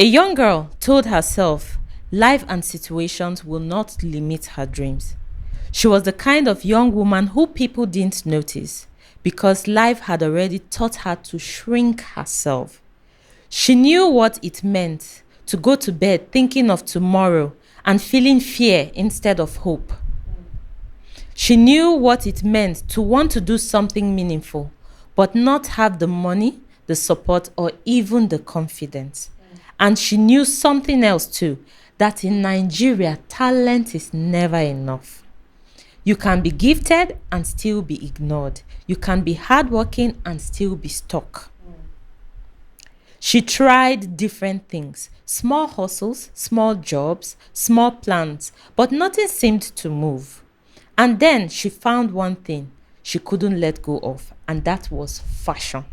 A young girl told herself life and situations will not limit her dreams. She was the kind of young woman who people didn't notice because life had already taught her to shrink herself. She knew what it meant to go to bed thinking of tomorrow and feeling fear instead of hope. She knew what it meant to want to do something meaningful, but not have the money, the support, or even the confidence. And she knew something else too, that in Nigeria, talent is never enough. You can be gifted and still be ignored. You can be hardworking and still be stuck. She tried different things, small hustles, small jobs, small plans, but nothing seemed to move. And then she found one thing she couldn't let go of, and that was fashion.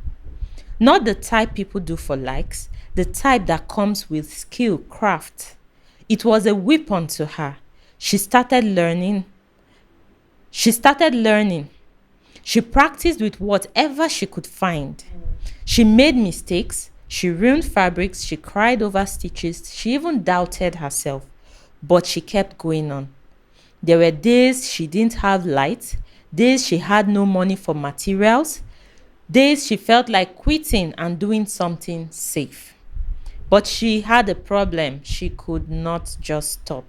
Not the type people do for likes, the type that comes with skill, craft. It was a weapon to her. She started learning. She started learning. She practiced with whatever she could find. She made mistakes. She ruined fabrics. She cried over stitches. She even doubted herself. But she kept going on. There were days she didn't have light, days she had no money for materials, days she felt like quitting and doing something safe. But she had a problem. She could not just stop.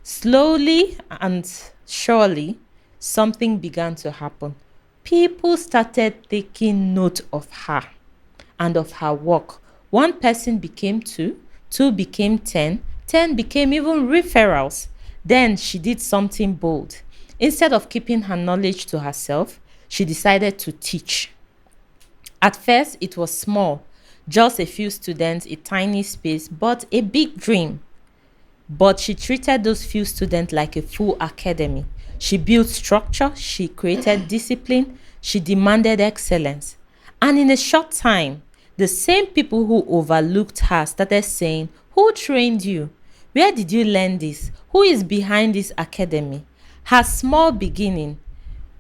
Slowly and surely, something began to happen. People started taking note of her and of her work. One person became two, two became 10, 10 became even referrals. Then she did something bold. Instead of keeping her knowledge to herself, she decided to teach. At first, it was small, just a few students, a tiny space, but a big dream. But she treated those few students like a full academy. She built structure, she created discipline, she demanded excellence. And in a short time, the same people who overlooked her started saying, "Who trained you? Where did you learn this? Who is behind this academy?" Her small beginning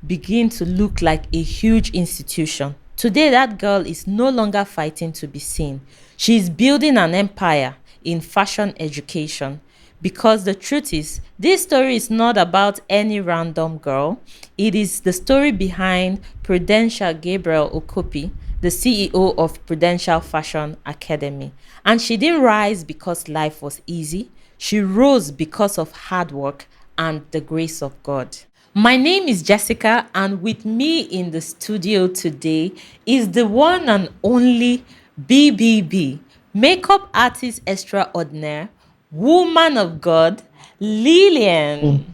began to look like a huge institution. Today, that girl is no longer fighting to be seen. She is building an empire in fashion education. Because the truth is, this story is not about any random girl. It is the story behind Prudential Gabriel Okopi, the CEO of Prudential Fashion Academy. And she didn't rise because life was easy. She rose because of hard work and the grace of God. My name is Jessica, and with me in the studio today is the one and only BBB, makeup artist extraordinaire, woman of God, Lillian.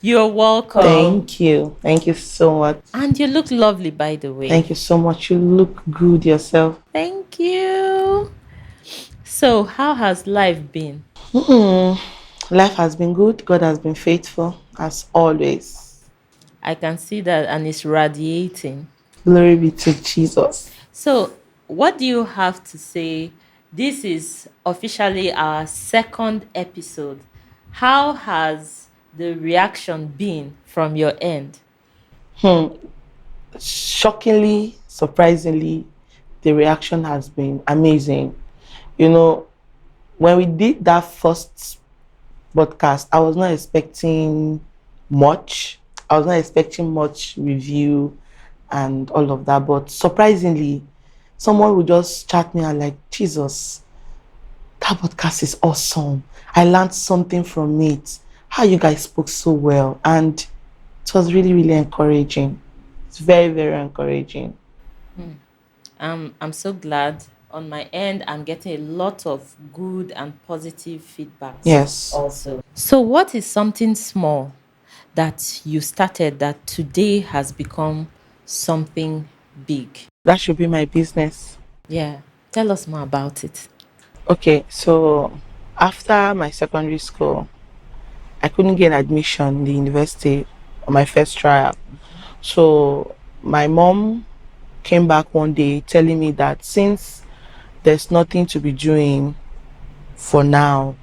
You're welcome. Thank you. Thank you so much. And you look lovely, by the way. Thank you so much. You look good yourself. Thank you. So, how has life been? Life has been good. God has been faithful, as always. I can see that, and it's radiating. Glory be to Jesus. So, what do you have to say? This is officially our second episode. How has the reaction been from your end? Shockingly, surprisingly, the reaction has been amazing. You know, when we did that first podcast, I was not expecting much. I was not expecting much review and all of that. But surprisingly, someone would just chat me and like, Jesus, that podcast is awesome. I learned something from it. How you guys spoke so well. And it was really, really encouraging. It's very, very encouraging. I'm so glad. On my end, I'm getting a lot of good and positive feedback. Yes. Also. So, what is something small that you started that today has become something big? That should be my business. Yeah. Tell us more about it. Okay, so after my secondary school, I couldn't get admission in the university on my first trial. So my mom came back one day telling me that since there's nothing to be doing for now,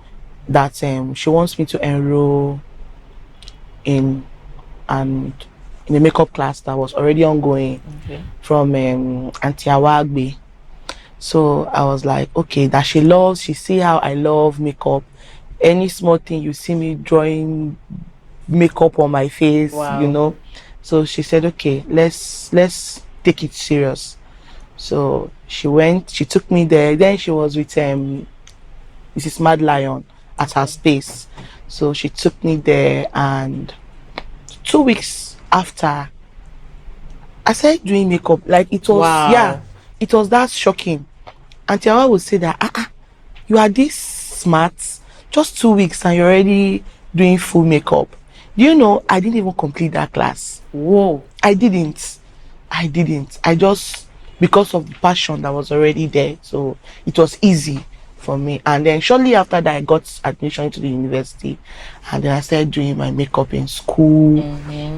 that she wants me to enroll in and in a makeup class that was already ongoing Okay. from Auntie Awagbe. So I was like, okay, that she see how I love makeup. Any small thing you see me drawing makeup on my face, Wow. So she said, okay, let's take it serious. So she took me there. Then she was with Mrs. Mad Lion at her space. So she took me there, and 2 weeks after I started doing makeup. Like it was, yeah, Wow. it was that shocking. And Tiawa would say that, you are this smart, just 2 weeks and you're already doing full makeup. Do you know, I didn't even complete that class. Whoa. I didn't. I just, because of the passion that was already there. So it was easy for me. And then shortly after that, I got admission into the university. And then I started doing my makeup in school.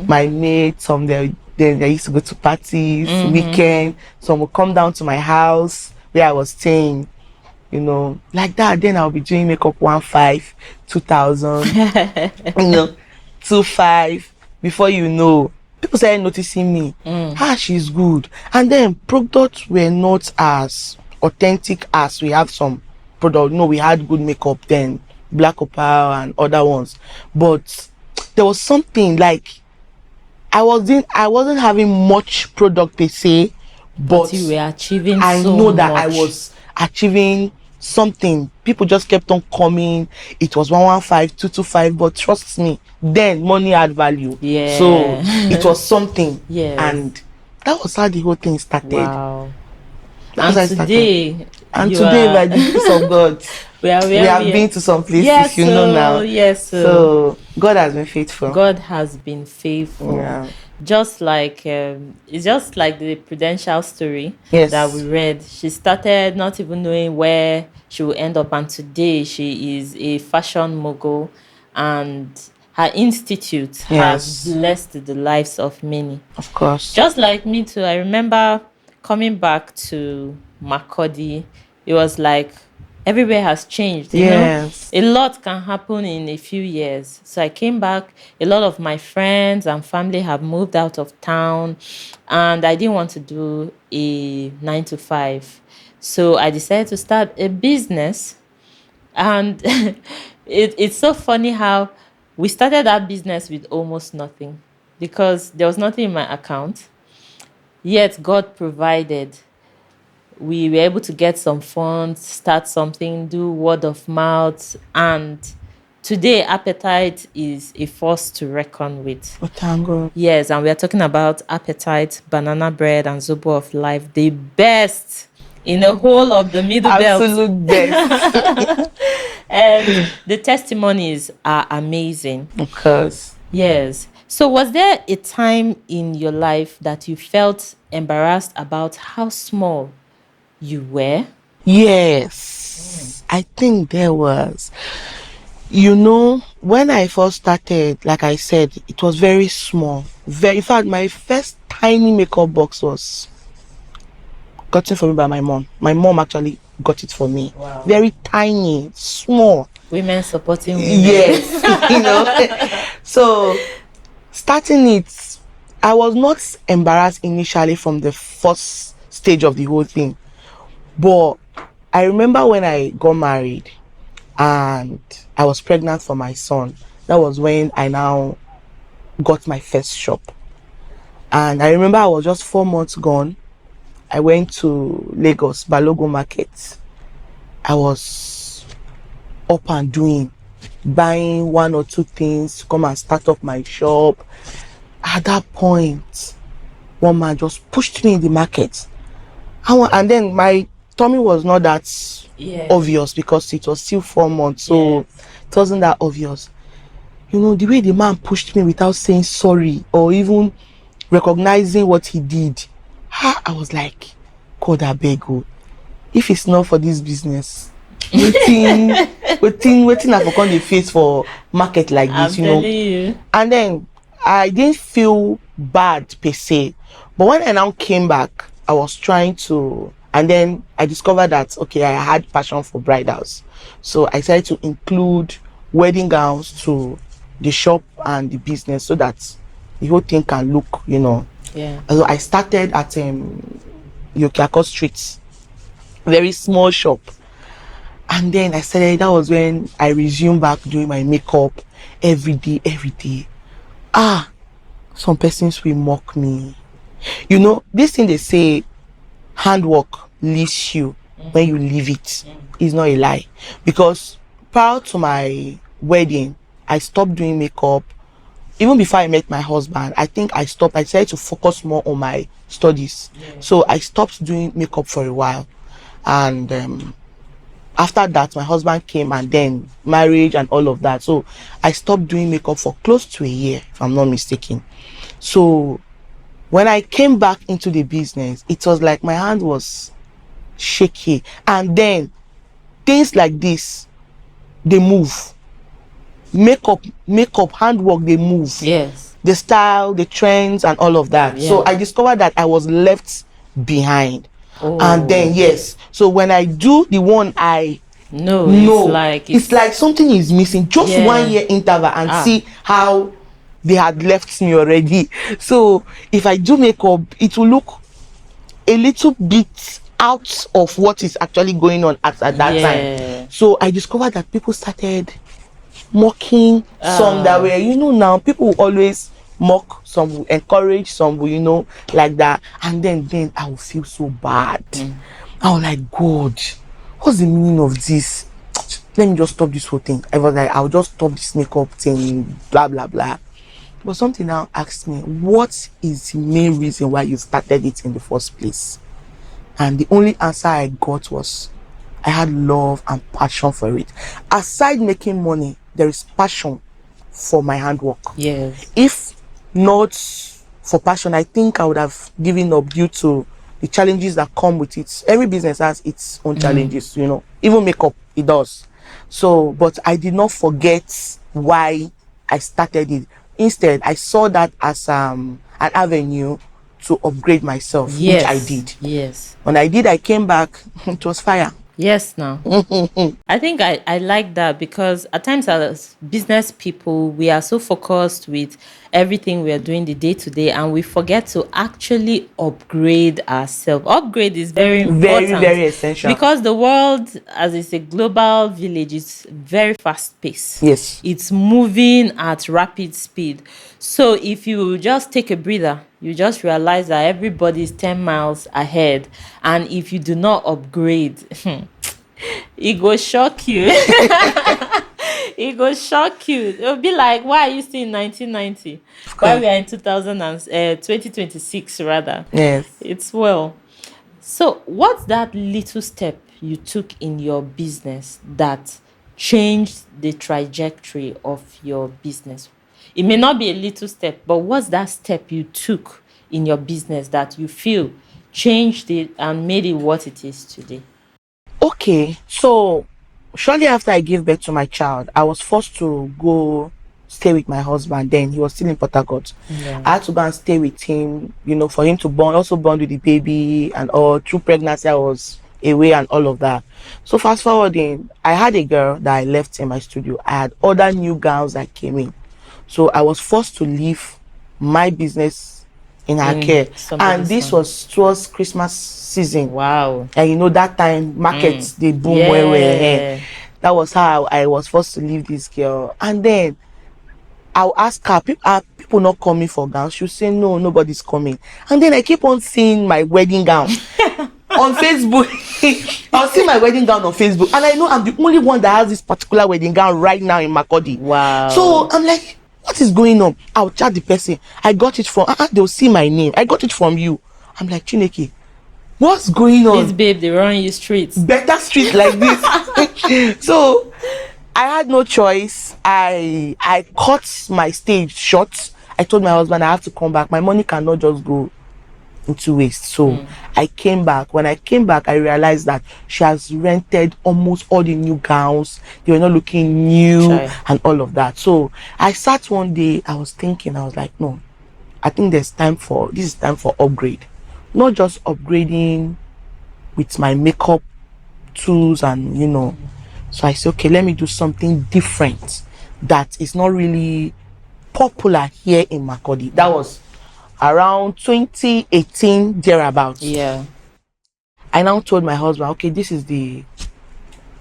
My mates, then they used to go to parties, weekend. Some would come down to my house where I was staying, like that. Then I'll be doing makeup 1,500, 2,000, 2,500. Before you know, people started noticing me. She's good. And then products were not as authentic as we have some product. No, we had good makeup then, Black Opal and other ones. But there was something like I wasn't having much product per se, but you were achieving I so know that I much. was achieving something. People just kept on coming. It was 115, 225, but trust me, then money had value. Yeah. So it was something. Yes. And that was how the whole thing started. Wow. That was how it started. Today, And today, by the grace of God, we have been to some places, yes, now. Yes. So God has been faithful. God has been faithful. Yeah. Just like it's just like the Prudential story Yes. that we read. She started not even knowing where she will end up, and today she is a fashion mogul, and her institute has blessed the lives of many. Of course. Just like me too. I remember coming back to Makurdi. It was like everywhere has changed. You know, a lot can happen in a few years. So I came back. A lot of my friends and family have moved out of town, and I didn't want to do a 9 to 5. So I decided to start a business. And it's so funny how we started that business with almost nothing, because there was nothing in my account. Yet God provided. We were able to get some funds, start something, do word of mouth, and today Appetite is a force to reckon with. Oh, thank God. Yes, and we are talking about Appetite, Banana Bread, and Zobo of Life, the best in the whole of the Middle Belt. Absolute best. And the testimonies are amazing. Of course. Yes. So was there a time in your life that you felt embarrassed about how small you were? Yes. I think there was. When I first started, like I said, it was very small. In fact, my first tiny makeup box was gotten for me by my mom. My mom actually got it for me. Wow. Very tiny, small. Women supporting women. Yes. So starting it, I was not embarrassed initially from the first stage of the whole thing. But I remember when I got married and I was pregnant for my son. That was when I now got my first shop. And I remember I was just 4 months gone. I went to Lagos, Balogun Market. I was up and doing, buying 1 or 2 things to come and start up my shop. At that point, one man just pushed me in the market. And then my tummy was not that obvious because it was still 4 months. So it wasn't that obvious. The way the man pushed me without saying sorry or even recognizing what he did. I was like, God, I beg you. If it's not for this business, waiting I for come the face for market like this, I'm telling you. And then I didn't feel bad per se. But when I now came back, I was trying to, and then I discovered that, okay, I had passion for bridals. So I decided to include wedding gowns to the shop and the business so that the whole thing can look, Yeah. So I started at Yokiako Street. very small shop. And then I started, that was when I resumed back doing my makeup every day, every day. Some persons will mock me. You know, this thing they say, handwork leaves you when you leave it, is not a lie. Because prior to my wedding, I stopped doing makeup. Even before I met my husband, I think I decided to focus more on my studies. So I stopped doing makeup for a while. And after that, my husband came, and then marriage and all of that. So I stopped doing makeup for close to a year, if I'm not mistaken. So when I came back into the business, it was like my hand was shaky. And then things like this, they move. Makeup, handwork, they move. Yes. The style, the trends, and all of that. Yeah. So I discovered that I was left behind. Oh. And then, yes. So when I do the one I No, know, it's like something is missing. Just 1 year interval, and see how they had left me already. So if I do makeup, it will look a little bit out of what is actually going on at that time. So I discovered that people started mocking some that were, now people will always mock, some will encourage, some will, like that. And then I will feel so bad. I was like, God, what's the meaning of this? Let me just stop this whole thing. I was like, I'll just stop this makeup thing, blah blah blah. But something now asked me, what is the main reason why you started it in the first place? And the only answer I got was, I had love and passion for it. Aside making money, there is passion for my handwork. Yes. If not for passion, I think I would have given up due to the challenges that come with it. Every business has its own challenges, Even makeup, it does. So, but I did not forget why I started it. Instead, I saw that as an avenue to upgrade myself, which I did. Yes. When I did, I came back, it was fire. Yes, now. I think I like that, because at times as business people, we are so focused with everything we are doing the day to day, and we forget to actually upgrade ourselves. Upgrade is very important. Very, very essential. Because the world, as it's a global village, is very fast paced. Yes. It's moving at rapid speed. So if you just take a breather, you just realize that everybody is 10 miles ahead. And if you do not upgrade, it go shock you. It go shock you. It'll be like, why are you still in 1990? Why we are in 2026 rather? Yes. It's well. So what's that little step you took in your business that changed the trajectory of your business? It may not be a little step, but what's that step you took in your business that you feel changed it and made it what it is today? Okay, so shortly after I gave birth to my child, I was forced to go stay with my husband. Then he was still in Port Harcourt. I had to go and stay with him, for him to bond with the baby and all. Through pregnancy, I was away and all of that. So fast forwarding, I had a girl that I left in my studio. I had other new girls that came in. So I was forced to leave my business in her care. And this was towards Christmas season. Wow. And that time markets they boom where we're here. That was how I was forced to leave this girl. And then I'll ask her, are people not coming for gowns? She'll say, no, nobody's coming. And then I keep on seeing my wedding gown on Facebook. I'll see my wedding gown on Facebook. And I know I'm the only one that has this particular wedding gown right now in Makurdi. Wow. So I'm like, what is going on? I'll chat the person. I got it from, they'll see my name. I got it from you. I'm like, Chineke, what's going on? This babe, they run you streets. Better streets like this. So I had no choice. I cut my stage short. I told my husband I have to come back. My money cannot just go into waste. So I came back. When I came back, I realized that she has rented almost all the new gowns. They were not looking new and all of that. So I sat one day, I was thinking, I was like, no, I think this is time for upgrade. Not just upgrading with my makeup tools and So I said, okay, let me do something different that is not really popular here in Makurdi. That was around 2018 thereabouts. Yeah. I now told my husband, okay, this is the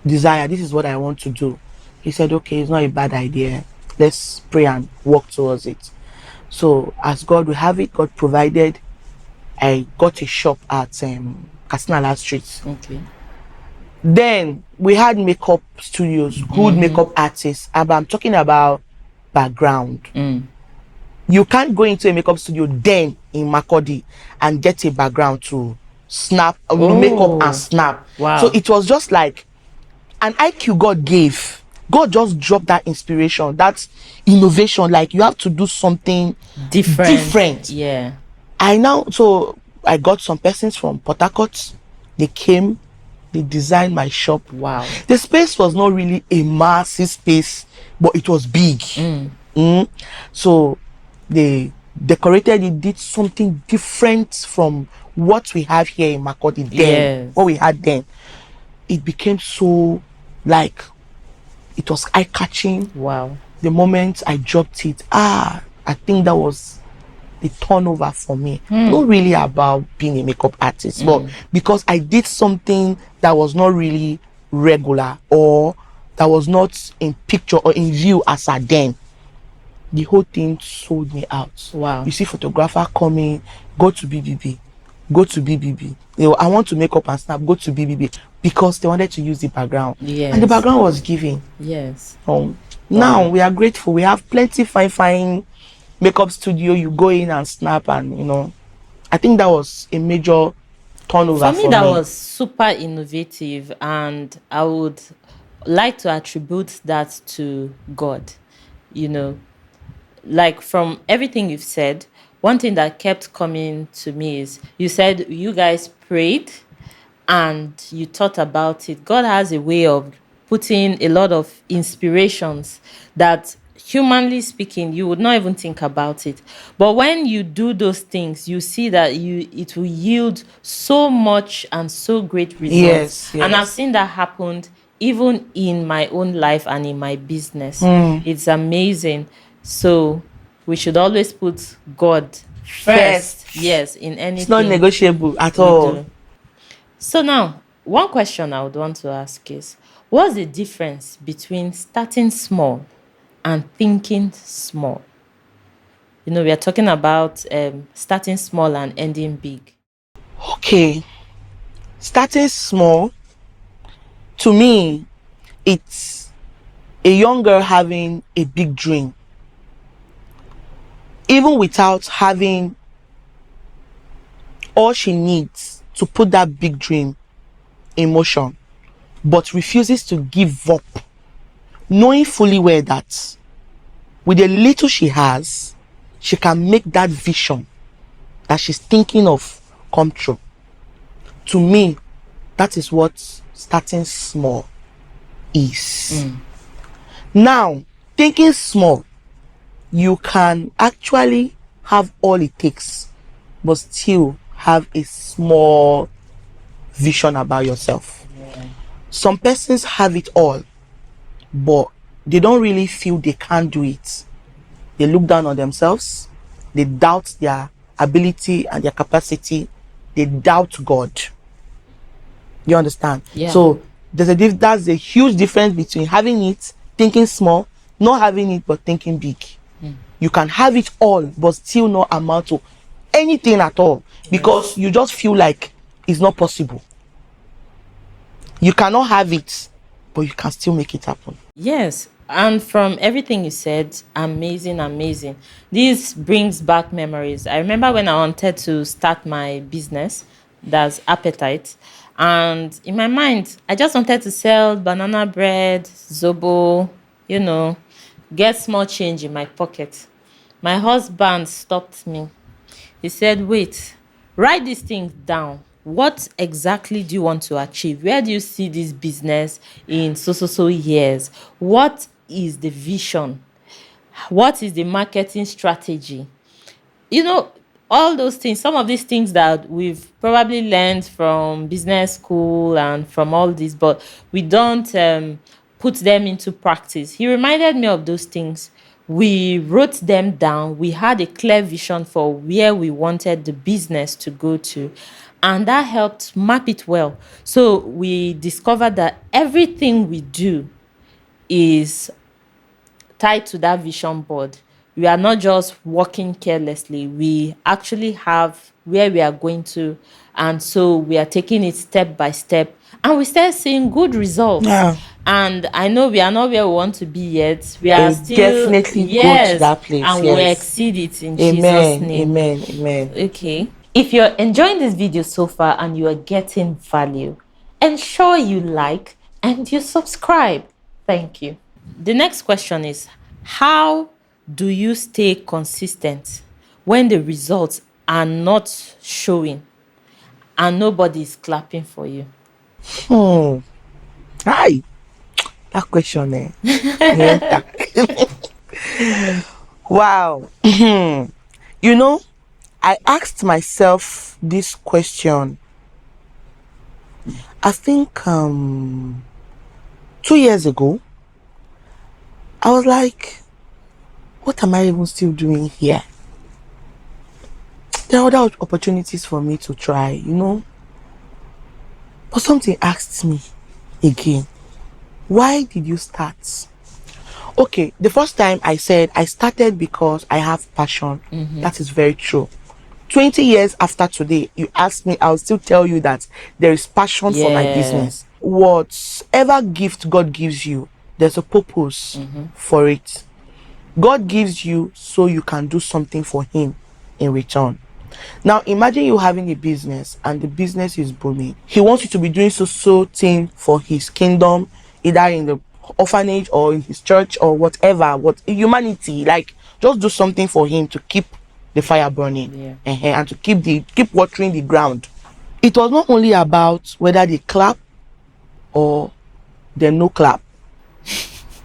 desire, this is what I want to do. He said, okay, it's not a bad idea. Let's pray and work towards it. So as God will have it, God provided. I got a shop at Kasinala Street. Okay. Then we had makeup studios, good makeup artists. But I'm talking about background. You can't go into a makeup studio then in Makurdi and get a background to snap, makeup and snap. Wow. So it was just like an IQ God gave. God just dropped that inspiration, that innovation. Like you have to do something different. Yeah. I got some persons from Port Harcourt. They came, they designed my shop. Wow. The space was not really a massive space, but it was big. So they decorated it, did something different from what we have here in Makurdi then. Yes. What we had then. It became so like it was eye-catching. Wow. The moment I dropped it, I think that was the turnover for me. Not really about being a makeup artist, but because I did something that was not really regular or that was not in picture or in view as at then. The whole thing sold me out. Wow. You see photographer coming, go to BBB. I want to make up and snap, go to BBB, because they wanted to use the background. Yes. And the background was giving. Yes. Now we are grateful. We have plenty fine makeup studio. You go in and snap, and I think that was a major turnover for me. That was super innovative, and I would like to attribute that to God. Like from everything you've said, one thing that kept coming to me is you said you guys prayed and you thought about it. God has a way of putting a lot of inspirations that, humanly speaking, you would not even think about it. But when you do those things, you see that it will yield so much and so great results. Yes. And I've seen that happen even in my own life and in my business. It's amazing. So we should always put God first. Yes, in anything. It's not negotiable at all. So now, one question I would want to ask is, what's the difference between starting small and thinking small? We are talking about starting small and ending big. Okay. Starting small, to me, it's a young girl having a big dream, even without having all she needs to put that big dream in motion, but refuses to give up, knowing fully well that with the little she has, she can make that vision that she's thinking of come true. To me, that is what starting small is. Now, thinking small, you can actually have all it takes, but still have a small vision about yourself. Some persons have it all, but they don't really feel they can't do it. They look down on themselves. They doubt their ability and their capacity. They doubt God. You understand? Yeah. So that's a huge difference between having it, thinking small, not having it, but thinking big. You can have it all, but still not amount to anything at all, because you just feel like it's not possible. You cannot have it, but you can still make it happen. Yes. And from everything you said, amazing. This brings back memories. I remember when I wanted to start my business, that's Appetite. And in my mind, I just wanted to sell banana bread, zobo, get small change in my pocket. My husband stopped me. He said, wait, write these things down. What exactly do you want to achieve? Where do you see this business in so years? What is the vision? What is the marketing strategy? All those things, some of these things that we've probably learned from business school and from all this, but we don't put them into practice. He reminded me of those things. We wrote them down. We had a clear vision for where we wanted the business to go to. And that helped map it well. So we discovered that everything we do is tied to that vision board. We are not just walking carelessly. We actually have where we are going to. And so we are taking it step by step. And we start seeing good results. Yeah. And I know we are not where we want to be yet. We are We'll still, definitely go to yes, that place. and we'll Yes. exceed it in Jesus' Amen. name. Amen. Amen. Okay. If you're enjoying this video so far and you are getting value, ensure you like and you subscribe. Thank you. The next question is, how do you stay consistent when the results are not showing and nobody is clapping for you? Hi. That question, eh? Yeah. Wow. You know, I asked myself this question, I think 2 years ago. I was like, what am I even still doing here? There are other opportunities for me to try, you know. But something asked me again, why did you start? Okay, the first time I said I started because I have passion. That is very true. 20 years after today, you ask me, I'll still tell you that there is passion for my business. Whatever gift God gives you, there's a purpose for it. God gives you so you can do something for him in return. Now imagine you having a business and the business is booming. He wants you to be doing so thing for his kingdom, either in the orphanage or in his church or whatever, humanity, like just do something for him to keep the fire burning. And to keep watering the ground. It was not only about whether they clap or they no clap.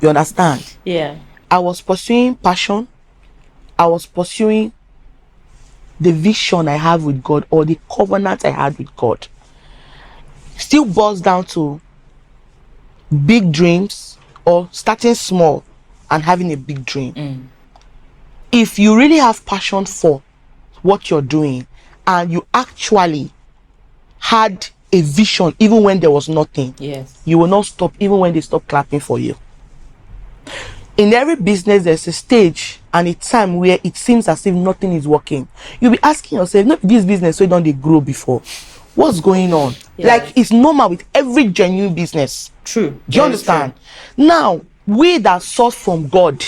You understand? Yeah. I was pursuing passion. I was pursuing the vision I have with God, or the covenant I had with God. Still boils down to big dreams or starting small and having a big dream. If you really have passion for what you're doing and you actually had a vision even when there was nothing, yes, you will not stop even when they stop clapping for you. In every business, there's a stage and a time where it seems as if nothing is working. You'll be asking yourself, no, this business, so don't they grow before? What's going on? Like, it's normal with every genuine business. True. Do you understand? Now, we that source from God,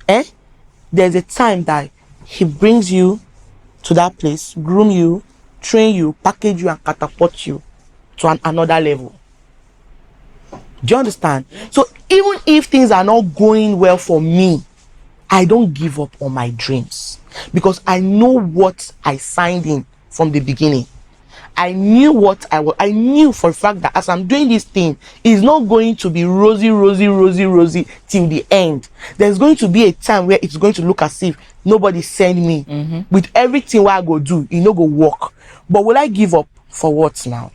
there's a time that he brings you to that place, groom you, train you, package you, and catapult you to another level. Do you understand? So even if things are not going well for me, I don't give up on my dreams, because I know what I signed in from the beginning. I knew what I knew for a fact that as I'm doing this thing, it's not going to be rosy till the end. There's going to be a time where it's going to look as if nobody sent me with everything what I go do, it no go work. But will I give up for what now?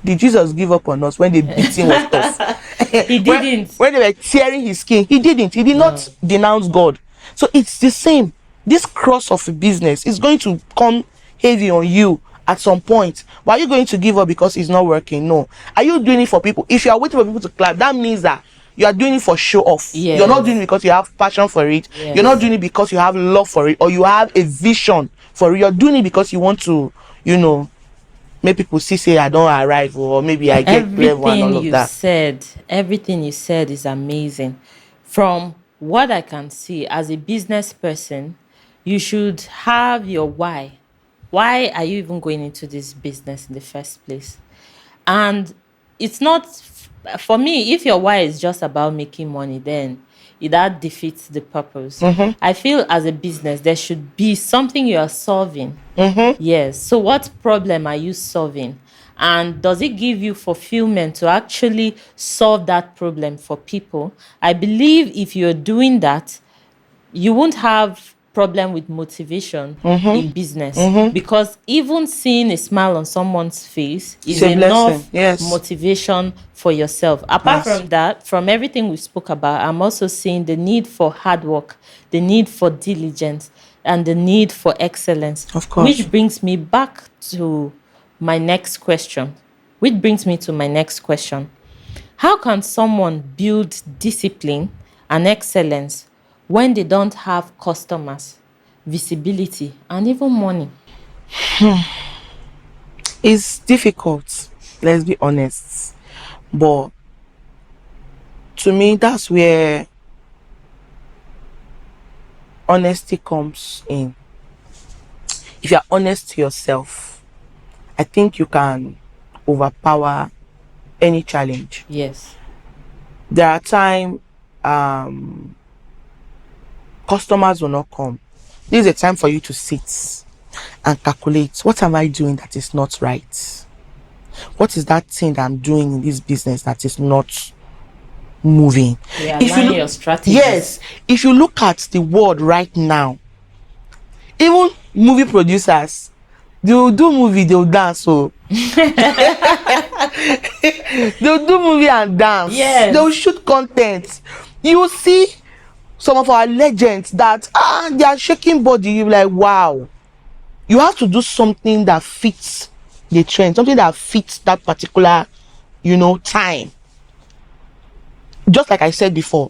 Did Jesus give up on us when the beating was tough? He didn't. When they were tearing his skin, he didn't. He did not denounce God. So it's the same. This cross of a business is going to come heavy on you at some point. But are you going to give up because it's not working? No. Are you doing it for people? If you are waiting for people to clap, that means that you are doing it for show off. You're not doing it because you have passion for it. You're not doing it because you have love for it, or you have a vision for it. You're doing it because you want to, make people say I don't arrive, or maybe I get level and all of that. Everything you said is amazing. From what I can see, as a business person, you should have your why. Why are you even going into this business in the first place? And it's not, for me, if your why is just about making money, then that defeats the purpose. I feel as a business, there should be something you are solving. Yes. So what problem are you solving? And does it give you fulfillment to actually solve that problem for people? I believe if you're doing that, you won't have problem with motivation in business, because even seeing a smile on someone's face is enough motivation for yourself. Apart from that, from everything we spoke about, I'm also seeing the need for hard work, the need for diligence. and the need for excellence. Of course. Which brings me back to my next question. Which brings me to my next question. How can someone build discipline and excellence when they don't have customers, visibility, and even money? It's difficult, let's be honest. But to me, that's where honesty comes in. If you're honest to yourself, I think you can overpower any challenge. Yes. There are times customers will not come. This is a time for you to sit and calculate, what am I doing that is not right? What is that thing that I'm doing in this business that is not moving? If you Realign look, your strategy. yes, if you look at the world right now, even movie producers, they'll do movie, they'll dance. So they'll do movie and dance. Yes. They'll shoot content. You will see some of our legends that they are shaking body. You're like, wow. You have to do something that fits the trend, something that fits that particular, time. Just like I said before,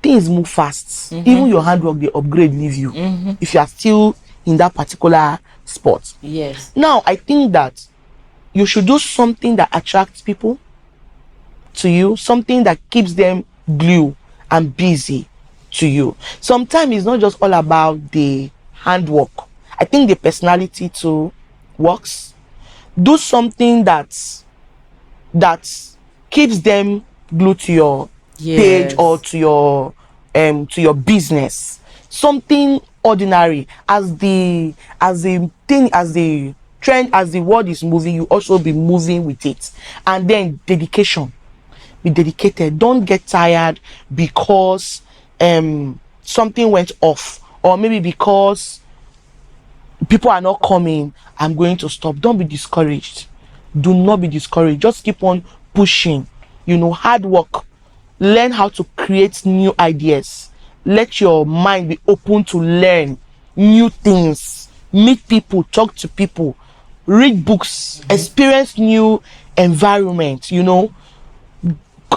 things move fast. Even your handwork, they upgrade, leave you. If you are still in that particular spot. Yes. Now, I think that you should do something that attracts people to you, something that keeps them glued and busy to you. Sometimes it's not just all about the handwork. I think the personality too works. Do something that keeps them glued to your page or to your business. Something ordinary, as the trend, as the world is moving, you also be moving with it. And then dedication. Be dedicated. Don't get tired because something went off, or maybe because people are not coming, I'm going to stop. Don't be discouraged. Do not be discouraged. Just keep on pushing. Hard work. Learn how to create new ideas. Let your mind be open to learn new things. Meet people, talk to people, read books, experience new environment.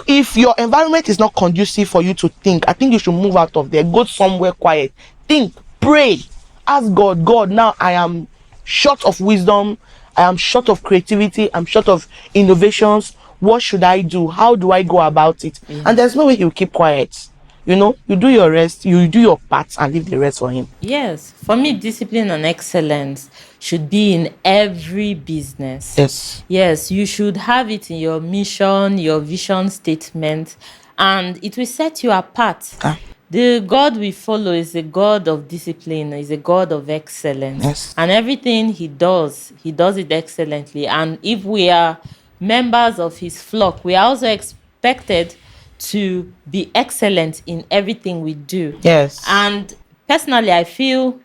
If your environment is not conducive for you to think, I think you should move out of there. Go somewhere quiet. Think, pray, ask God, now I am short of wisdom, I am short of creativity, I'm short of innovations. What should I do? How do I go about it? And there's no way he'll keep quiet. You do your rest, you do your part, and leave the rest for him. Yes. For me, discipline and excellence should be in every business. Yes. Yes, you should have it in your mission, your vision statement, and it will set you apart. The God we follow is a God of discipline, is a God of excellence. Yes. And everything he does it excellently. And if we are members of his flock, we are also expected to be excellent in everything we do. Yes. And personally, I feel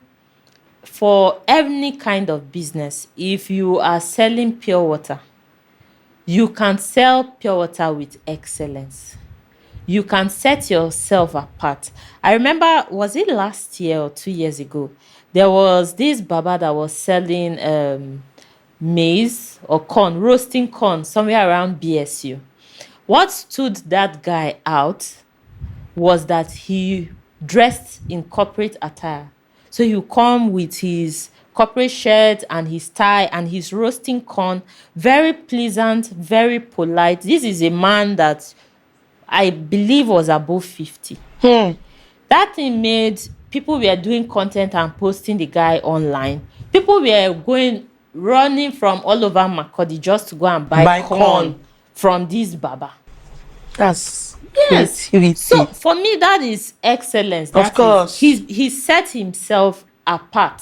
for any kind of business, if you are selling pure water, you can sell pure water with excellence. You can set yourself apart. I remember, was it last year or 2 years ago? There was this baba that was selling maize or corn, roasting corn somewhere around BSU. What stood that guy out was that he dressed in corporate attire. So you come with his corporate shirt and his tie and his roasting corn. Very pleasant, very polite. This is a man that I believe was above 50. That thing made people were doing content and posting the guy online. People were running from all over Makurdi just to go and buy corn from this baba. That's Yes. creativity. So for me, that is excellence. Of course. He set himself apart.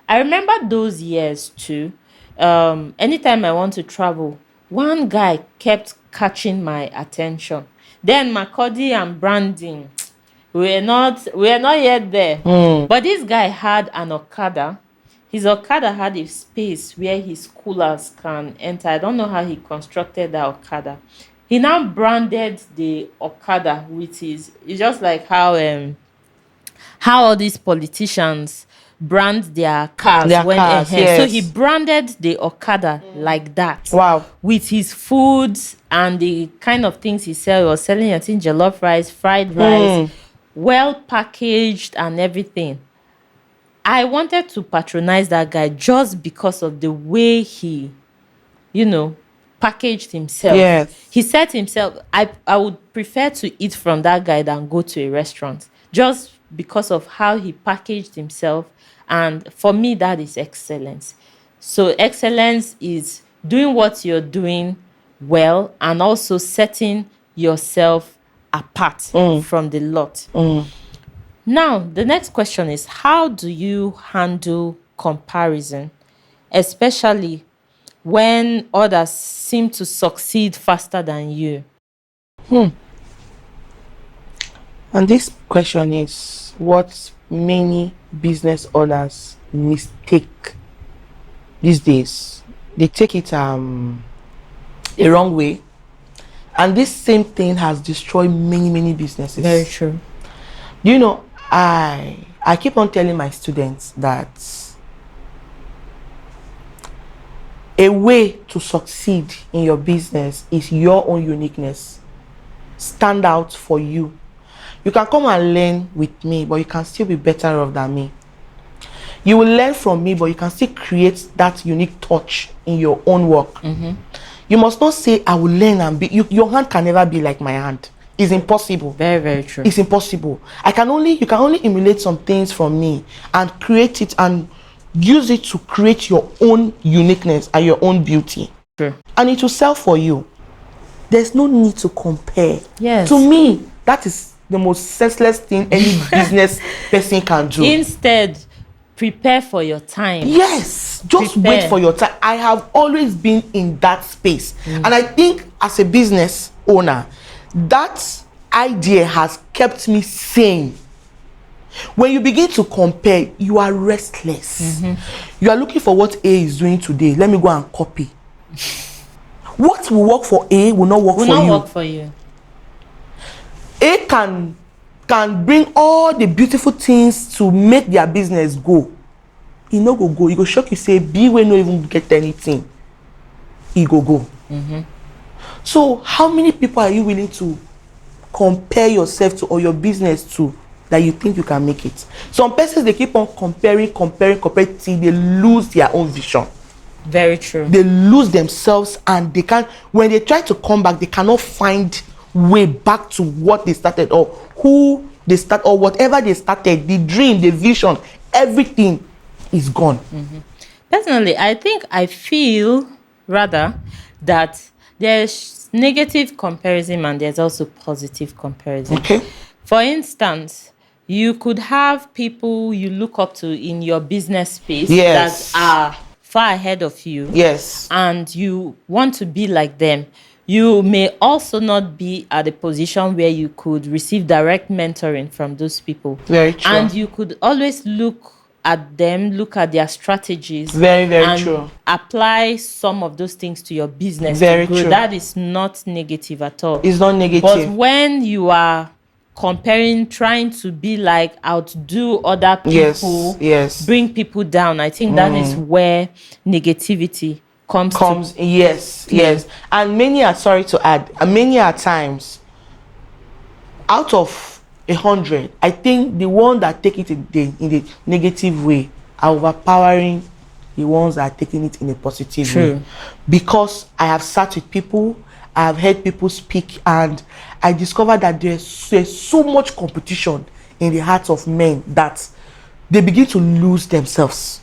I remember those years too. Anytime I want to travel, one guy kept catching my attention. Then Makurdi and branding, we're not yet there. But this guy had an Okada. His Okada had a space where his coolers can enter. I don't know how he constructed that Okada. He now branded the Okada with his. It's just like how all these politicians brand their cars Their when cars, so he yes. branded the Okada like that. Wow. With his foods and the kind of things he sell. He was selling, I think, jollof rice, fried rice, well packaged and everything. I wanted to patronize that guy just because of the way he, packaged himself. Yes. He said to himself, I would prefer to eat from that guy than go to a restaurant just because of how he packaged himself. And for me, that is excellence. So excellence is doing what you're doing well and also setting yourself apart from the lot. Now, the next question is, how do you handle comparison, especially when others seem to succeed faster than you? And this question is what many business owners mistake these days. They take it a wrong way. And this same thing has destroyed many businesses. Very true. You know, I keep on telling my students that a way to succeed in your business is your own uniqueness. Stand out for you. You can come and learn with me, but you can still be better off than me. You will learn from me, but you can still create that unique touch in your own work. You must not say, I will learn and be. Your hand can never be like my hand. It's impossible. Very true. It's impossible. You can only emulate some things from me and create it and use it to create your own uniqueness and your own beauty. True. And it will sell for you. There's no need to compare. Yes. To me, that is the most senseless thing any business person can do. Instead, prepare for your time. Yes, just wait for your time. I have always been in that space. And I think as a business owner, that idea has kept me sane. When you begin to compare, you are restless. You are looking for what A is doing today. Let me go and copy. What will work for A will not work for you. A can bring all the beautiful things to make their business go. He no go. He go shock you say B will not even get anything. He go. So how many people are you willing to compare yourself to or your business to that you think you can make it? Some persons, they keep on comparing till they lose their own vision. Very true. They lose themselves and they can't, when they try to come back, they cannot find way back to what they started or who they start or whatever they started, the dream, the vision, everything is gone. Personally, I feel rather that there's negative comparison and there's also positive comparison. Okay. For instance, you could have people you look up to in your business space Yes. that are far ahead of you. Yes. And you want to be like them. You may also not be at a position where you could receive direct mentoring from those people. Very true. And you could always look at them, look at their strategies. Very and true. apply some of those things to your business. Very to grow. true. That is not negative at all. It's not negative. But when you are comparing, trying to be like, outdo other people, yes. bring people down, I think that is where negativity comes to. Yes. And many are, sorry to add, many are times, out of 100, I think the one that take it in the negative way are overpowering the ones that are taking it in a positive way. Because I have sat with people, I have heard people speak, and I discovered that there's so much competition in the hearts of men that they begin to lose themselves.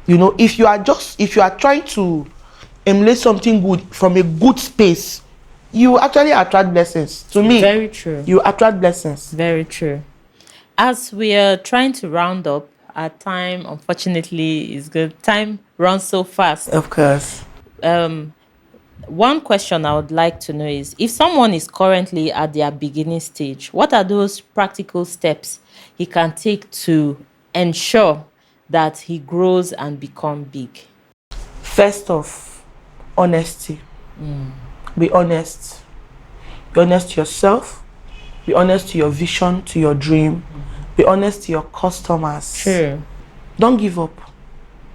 You know, if you are trying to emulate something good from a good space, you actually attract blessings. To me, very true. You attract blessings. Very true. As we are trying to round up, our time, unfortunately, is good. Time runs so fast. Of course. One question I would like to know is, if someone is currently at their beginning stage, what are those practical steps he can take to ensure that he grows and become big? First off, honesty. Be honest. Be honest to yourself. Be honest to your vision, to your dream. Be honest to your customers. True. Don't give up.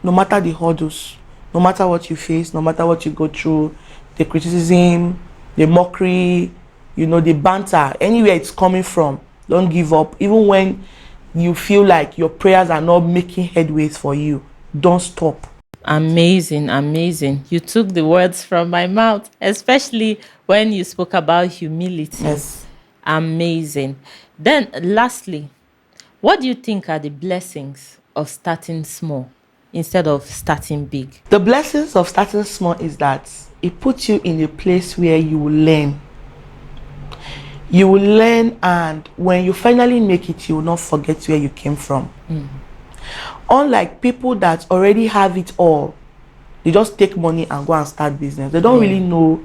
No matter the hurdles, no matter what you face, no matter what you go through, the criticism, the mockery, the banter, anywhere it's coming from, don't give up. Even when you feel like your prayers are not making headways for you, don't stop. Amazing, amazing. You took the words from my mouth, especially when you spoke about humility. Yes. Amazing. Then, lastly, what do you think are the blessings of starting small instead of starting big? The blessings of starting small is that it puts you in a place where you will learn. You will learn, and when you finally make it, you will not forget where you came from. Unlike people that already have it all, they just take money and go and start business. They don't really know.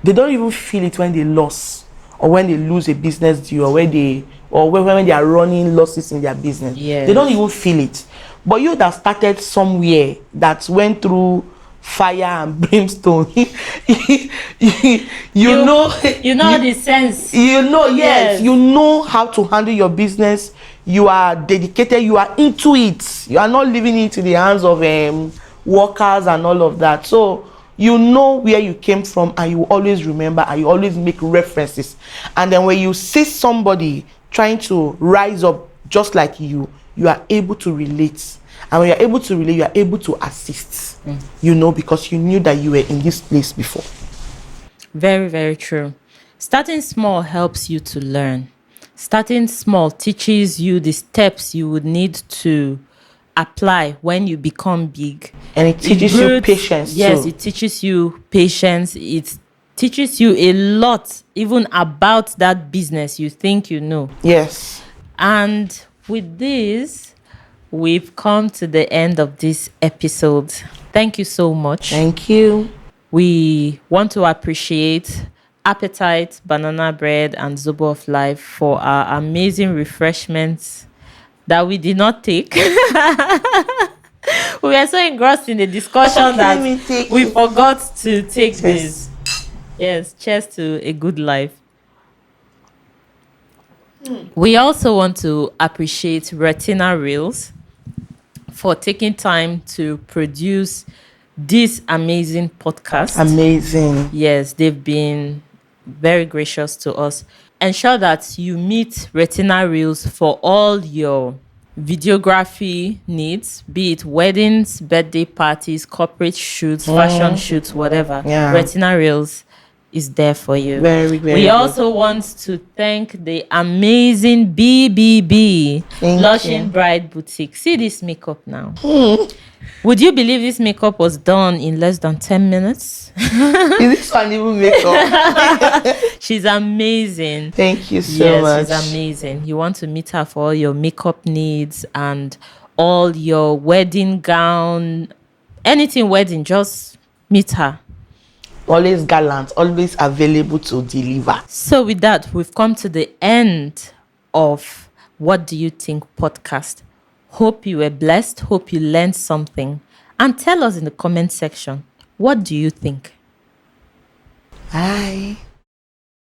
They don't even feel it when they lose, or when they lose a business deal, or when they are running losses in their business. Yes. They don't even feel it. But you that started somewhere, that went through fire and brimstone, you know the sense. Yes, you know how to handle your business. You are dedicated, you are into it. You are not leaving it to the hands of workers and all of that. So you know where you came from, and you always remember, and you always make references. And then when you see somebody trying to rise up just like you are able to relate. And when you're able to relate, you are able to assist, because you knew that you were in this place before. Very, very true. Starting small helps you to learn. Starting small teaches you the steps you would need to apply when you become big. And it teaches you patience too. Yes, it teaches you patience. It teaches you a lot, even about that business you think you know. Yes. And with this, we've come to the end of this episode. Thank you so much. Thank you. We want to appreciate Appetite, Banana Bread, and Zobo of Life for our amazing refreshments that we did not take. We were so engrossed in the discussion that we forgot to take this. Yes, cheers to a good life. We also want to appreciate Retina Reels for taking time to produce this amazing podcast. Amazing. Yes, they've been very gracious to us. Ensure that you meet Retina Reels for all your videography needs, be it weddings, birthday parties, corporate shoots, fashion shoots, whatever. Yeah. Retina Reels is there for you. Very, very We good. also want to thank the amazing BBB Blushing Bride Boutique. See this makeup now. Would you believe this makeup was done in less than 10 minutes? Is this one even makeup? She's amazing. Thank you so much. She's amazing. You want to meet her for all your makeup needs and all your wedding gown, anything wedding, just meet her. Always gallant, always available to deliver. So with that, we've come to the end of What Do You Think podcast. Hope you were blessed. Hope you learned something. And tell us in the comment section, what do you think? Bye.